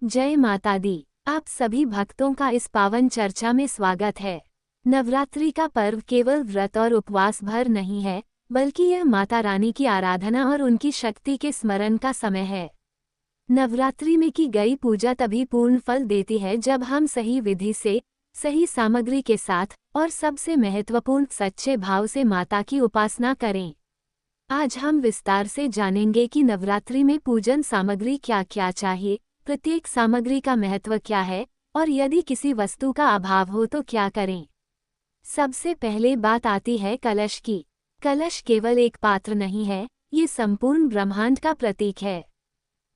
जय माता दी। आप सभी भक्तों का इस पावन चर्चा में स्वागत है। नवरात्रि का पर्व केवल व्रत और उपवास भर नहीं है, बल्कि यह माता रानी की आराधना और उनकी शक्ति के स्मरण का समय है। नवरात्रि में की गई पूजा तभी पूर्ण फल देती है जब हम सही विधि से, सही सामग्री के साथ और सबसे महत्वपूर्ण सच्चे भाव से माता की उपासना करें। आज हम विस्तार से जानेंगे कि नवरात्रि में पूजन सामग्री क्या क्या चाहिए, प्रत्येक सामग्री का महत्व क्या है और यदि किसी वस्तु का अभाव हो तो क्या करें। सबसे पहले बात आती है कलश की। कलश केवल एक पात्र नहीं है, ये संपूर्ण ब्रह्मांड का प्रतीक है।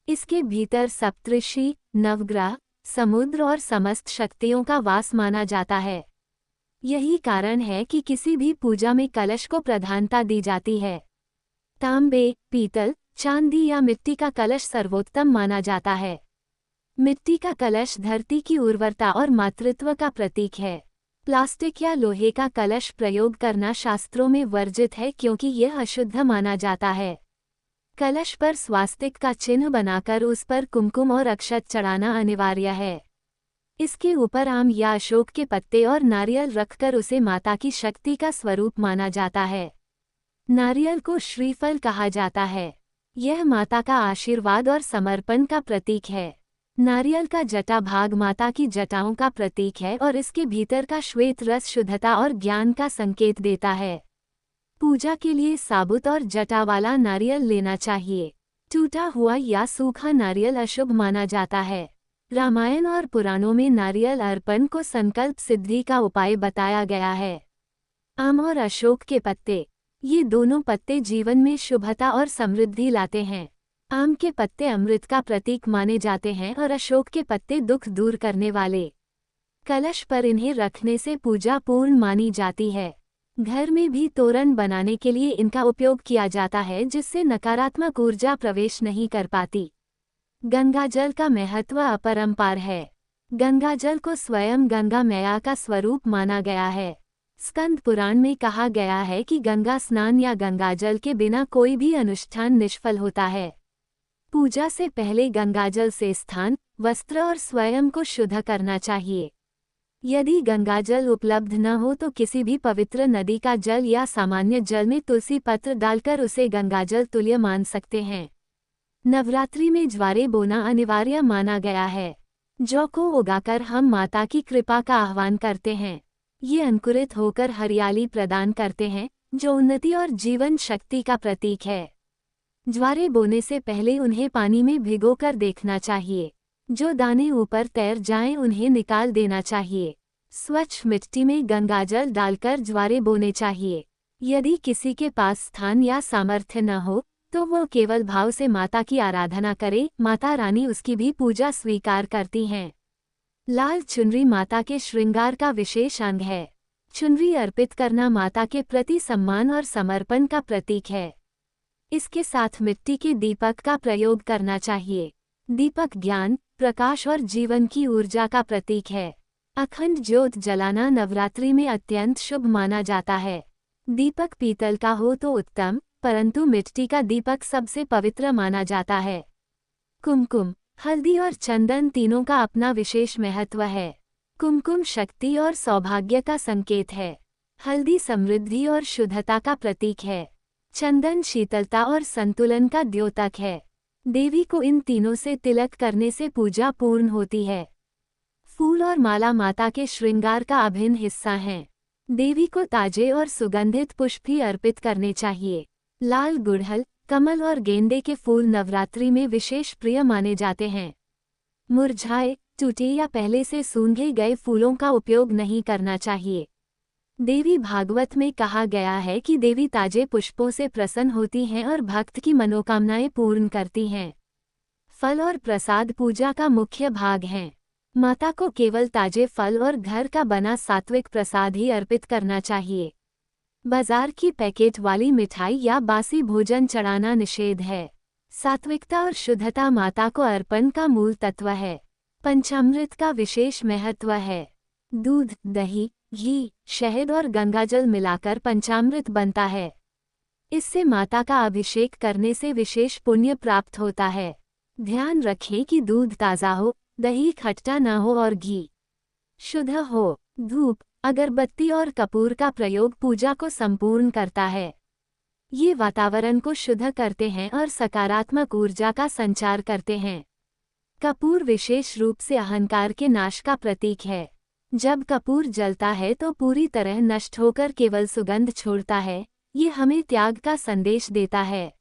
इसके भीतर सप्तऋषि, नवग्रह, समुद्र और समस्त शक्तियों का वास माना जाता है। यही कारण है कि किसी भी पूजा में कलश को प्रधानता दी जाती है। तांबे, पीतल, चांदी या मिट्टी का कलश सर्वोत्तम माना जाता है। मिट्टी का कलश धरती की उर्वरता और मातृत्व का प्रतीक है। प्लास्टिक या लोहे का कलश प्रयोग करना शास्त्रों में वर्जित है क्योंकि यह अशुद्ध माना जाता है। कलश पर स्वास्तिक का चिन्ह बनाकर उस पर कुमकुम और अक्षत चढ़ाना अनिवार्य है। इसके ऊपर आम या अशोक के पत्ते और नारियल रखकर उसे माता की शक्ति का स्वरूप माना जाता है। नारियल को श्रीफल कहा जाता है। यह माता का आशीर्वाद और समर्पण का प्रतीक है। नारियल का जटा भाग माता की जटाओं का प्रतीक है और इसके भीतर का श्वेत रस शुद्धता और ज्ञान का संकेत देता है। पूजा के लिए साबुत और जटा वाला नारियल लेना चाहिए। टूटा हुआ या सूखा नारियल अशुभ माना जाता है। रामायण और पुराणों में नारियल अर्पण को संकल्प सिद्धि का उपाय बताया गया है। आम और अशोक के पत्ते, ये दोनों पत्ते जीवन में शुभता और समृद्धि लाते हैं। आम के पत्ते अमृत का प्रतीक माने जाते हैं और अशोक के पत्ते दुख दूर करने वाले। कलश पर इन्हें रखने से पूजा पूर्ण मानी जाती है। घर में भी तोरण बनाने के लिए इनका उपयोग किया जाता है जिससे नकारात्मक ऊर्जा प्रवेश नहीं कर पाती। गंगाजल का महत्व अपरंपार है। गंगाजल को स्वयं गंगा मैया का स्वरूप माना गया है। स्कंद पुराण में कहा गया है कि गंगा स्नान या गंगाजल के बिना कोई भी अनुष्ठान निष्फल होता है। पूजा से पहले गंगाजल से स्थान, वस्त्र और स्वयं को शुद्ध करना चाहिए। यदि गंगाजल उपलब्ध न हो तो किसी भी पवित्र नदी का जल या सामान्य जल में तुलसी पत्र डालकर उसे गंगाजल तुल्य मान सकते हैं। नवरात्रि में ज्वारे बोना अनिवार्य माना गया है। जौ को उगाकर हम माता की कृपा का आह्वान करते हैं। ये अंकुरित होकर हरियाली प्रदान करते हैं, जो उन्नति और जीवन शक्ति का प्रतीक है। ज्वारे बोने से पहले उन्हें पानी में भिगोकर देखना चाहिए। जो दाने ऊपर तैर जाएं उन्हें निकाल देना चाहिए। स्वच्छ मिट्टी में गंगाजल डालकर ज्वारे बोने चाहिए। यदि किसी के पास स्थान या सामर्थ्य न हो तो वो केवल भाव से माता की आराधना करे, माता रानी उसकी भी पूजा स्वीकार करती हैं। लाल चुनरी माता के श्रृंगार का विशेष अंग है। चुनरी अर्पित करना माता के प्रति सम्मान और समर्पण का प्रतीक है। इसके साथ मिट्टी के दीपक का प्रयोग करना चाहिए। दीपक ज्ञान, प्रकाश और जीवन की ऊर्जा का प्रतीक है। अखंड ज्योत जलाना नवरात्रि में अत्यंत शुभ माना जाता है। दीपक पीतल का हो तो उत्तम, परंतु मिट्टी का दीपक सबसे पवित्र माना जाता है। कुमकुम, हल्दी और चंदन तीनों का अपना विशेष महत्व है। कुमकुम शक्ति और सौभाग्य का संकेत है। हल्दी समृद्धि और शुद्धता का प्रतीक है। चंदन शीतलता और संतुलन का द्योतक है। देवी को इन तीनों से तिलक करने से पूजा पूर्ण होती है। फूल और माला माता के श्रृंगार का अभिन्न हिस्सा हैं। देवी को ताजे और सुगंधित पुष्प भी अर्पित करने चाहिए। लाल गुड़हल, कमल और गेंदे के फूल नवरात्रि में विशेष प्रिय माने जाते हैं। मुरझाए, टूटे या पहले से सूंघे गए फूलों का उपयोग नहीं करना चाहिए। देवी भागवत में कहा गया है कि देवी ताजे पुष्पों से प्रसन्न होती हैं और भक्त की मनोकामनाएं पूर्ण करती हैं। फल और प्रसाद पूजा का मुख्य भाग हैं। माता को केवल ताजे फल और घर का बना सात्विक प्रसाद ही अर्पित करना चाहिए। बाजार की पैकेट वाली मिठाई या बासी भोजन चढ़ाना निषेध है। सात्विकता और शुद्धता माता को अर्पण का मूल तत्व है। पंचामृत का विशेष महत्व है। दूध, दही, घी, शहद और गंगाजल मिलाकर पंचामृत बनता है। इससे माता का अभिषेक करने से विशेष पुण्य प्राप्त होता है। ध्यान रखें कि दूध ताज़ा हो, दही खट्टा न हो और घी शुद्ध हो। धूप, अगरबत्ती और कपूर का प्रयोग पूजा को संपूर्ण करता है। ये वातावरण को शुद्ध करते हैं और सकारात्मक ऊर्जा का संचार करते हैं। कपूर विशेष रूप से अहंकार के नाश का प्रतीक है। जब कपूर जलता है तो पूरी तरह नष्ट होकर केवल सुगंध छोड़ता है। ये हमें त्याग का संदेश देता है।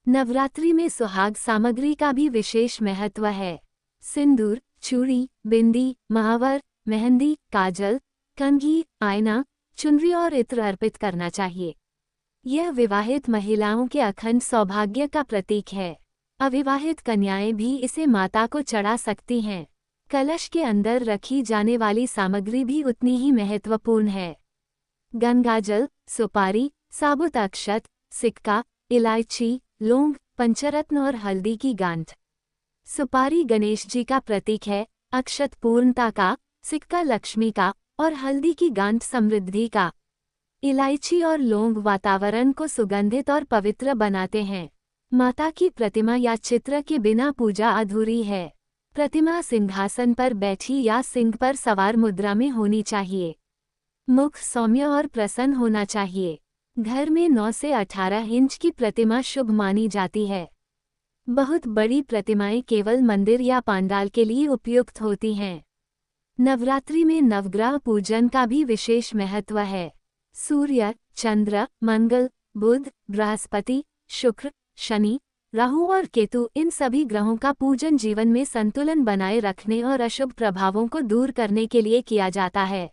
नवरात्रि में सुहाग सामग्री का भी विशेष महत्व है। सिंदूर, चूड़ी, बिंदी, महावर, मेहंदी, काजल, कंघी, आईना, चुनरी और इत्र अर्पित करना चाहिए। यह विवाहित महिलाओं के अखंड सौभाग्य का प्रतीक है। अविवाहित कन्याएं भी इसे माता को चढ़ा सकती हैं। कलश के अंदर रखी जाने वाली सामग्री भी उतनी ही महत्वपूर्ण है। गंगाजल, सुपारी, साबुत अक्षत, सिक्का, इलायची, लौंग, पंचरत्न और हल्दी की गांठ। सुपारी गणेश जी का प्रतीक है, अक्षत पूर्णता का, सिक्का लक्ष्मी का और हल्दी की गांठ समृद्धि का। इलायची और लौंग वातावरण को सुगंधित और पवित्र बनाते हैं। माता की प्रतिमा या चित्र के बिना पूजा अधूरी है। प्रतिमा सिंहासन पर बैठी या सिंह पर सवार मुद्रा में होनी चाहिए। मुख सौम्य और प्रसन्न होना चाहिए। घर में 9 से 18 इंच की प्रतिमा शुभ मानी जाती है। बहुत बड़ी प्रतिमाएं केवल मंदिर या पंडाल के लिए उपयुक्त होती हैं। नवरात्रि में नवग्रह पूजन का भी विशेष महत्व है। सूर्य, चंद्र, मंगल, बुध, बृहस्पति, शुक्र, शनि, राहु और केतु, इन सभी ग्रहों का पूजन जीवन में संतुलन बनाए रखने और अशुभ प्रभावों को दूर करने के लिए किया जाता है।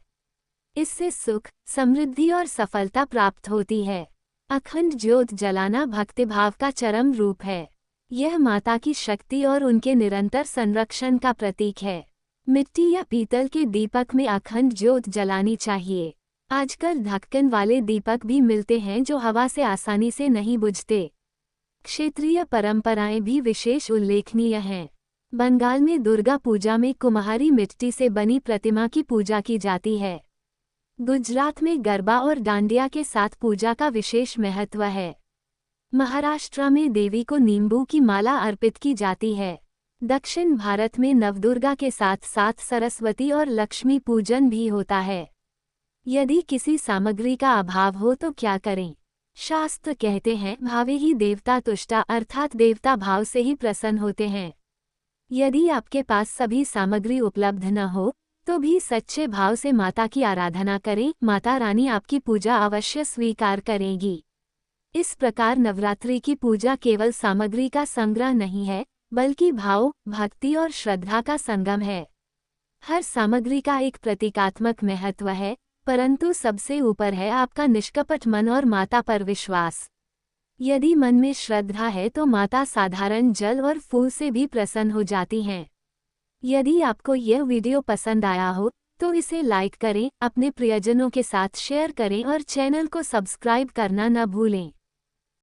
इससे सुख, समृद्धि और सफलता प्राप्त होती है। अखंड ज्योत जलाना भक्तिभाव का चरम रूप है। यह माता की शक्ति और उनके निरंतर संरक्षण का प्रतीक है। मिट्टी या पीतल के दीपक में अखंड ज्योत जलानी चाहिए। आजकल ढक्कन वाले दीपक भी मिलते हैं जो हवा से आसानी से नहीं बुझते। क्षेत्रीय परंपराएं भी विशेष उल्लेखनीय हैं। बंगाल में दुर्गा पूजा में कुम्हारी मिट्टी से बनी प्रतिमा की पूजा की जाती है। गुजरात में गरबा और डांडिया के साथ पूजा का विशेष महत्व है। महाराष्ट्र में देवी को नींबू की माला अर्पित की जाती है। दक्षिण भारत में नवदुर्गा के साथ साथ सरस्वती और लक्ष्मी पूजन भी होता है। यदि किसी सामग्री का अभाव हो तो क्या करें? शास्त्र कहते हैं, भावे ही देवता तुष्टा, अर्थात देवता भाव से ही प्रसन्न होते हैं। यदि आपके पास सभी सामग्री उपलब्ध न हो तो भी सच्चे भाव से माता की आराधना करें। माता रानी आपकी पूजा अवश्य स्वीकार करेगी। इस प्रकार नवरात्रि की पूजा केवल सामग्री का संग्रह नहीं है, बल्कि भाव, भक्ति और श्रद्धा का संगम है। हर सामग्री का एक प्रतीकात्मक महत्व है, परंतु सबसे ऊपर है आपका निष्कपट मन और माता पर विश्वास। यदि मन में श्रद्धा है तो माता साधारण जल और फूल से भी प्रसन्न हो जाती हैं। यदि आपको यह वीडियो पसंद आया हो तो इसे लाइक करें, अपने प्रियजनों के साथ शेयर करें और चैनल को सब्सक्राइब करना न भूलें।